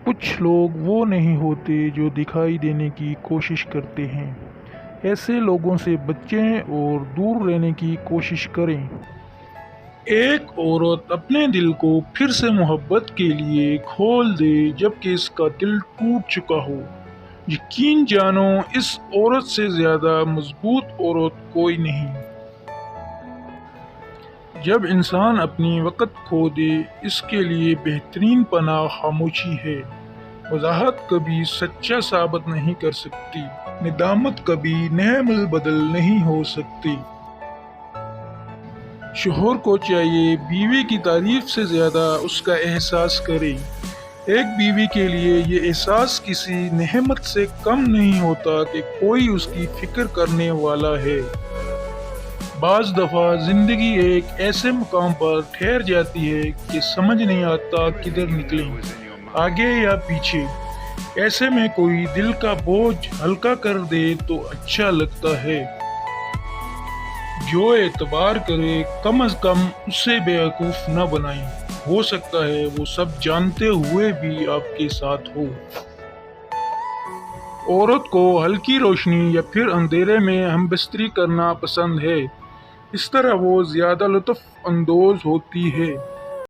کچھ لوگ وہ نہیں ہوتے جو دکھائی دینے کی کوشش کرتے ہیں۔ ایسے لوگوں سے بچیں اور دور رہنے کی کوشش کریں۔ ایک عورت اپنے دل کو پھر سے محبت کے لیے کھول دے جبکہ اس کا دل ٹوٹ چکا ہو۔ یقین جانو اس عورت سے زیادہ مضبوط عورت کوئی نہیں۔ جب انسان اپنی وقت کھو دے اس کے لیے بہترین پناہ خاموشی ہے۔ وضاحت کبھی سچا ثابت نہیں کر سکتی، ندامت کبھی نعم البدل نہیں ہو سکتی۔ شوہر کو چاہیے بیوی کی تعریف سے زیادہ اس کا احساس کرے۔ ایک بیوی کے لیے یہ احساس کسی نعمت سے کم نہیں ہوتا کہ کوئی اس کی فکر کرنے والا ہے۔ بعض دفعہ زندگی ایک ایسے مقام پر ٹھہر جاتی ہے کہ سمجھ نہیں آتا کدھر نکلیں، آگے یا پیچھے۔ ایسے میں کوئی دل کا بوجھ ہلکا کر دے تو اچھا لگتا ہے۔ جو اعتبار کرے کم از کم اسے بیوقوف نہ بنائیں۔ ہو سکتا ہے وہ سب جانتے ہوئے بھی آپ کے ساتھ ہو۔ عورت کو ہلکی روشنی یا پھر اندھیرے میں ہم بستری کرنا پسند ہے۔ اس طرح وہ زیادہ لطف اندوز ہوتی ہے۔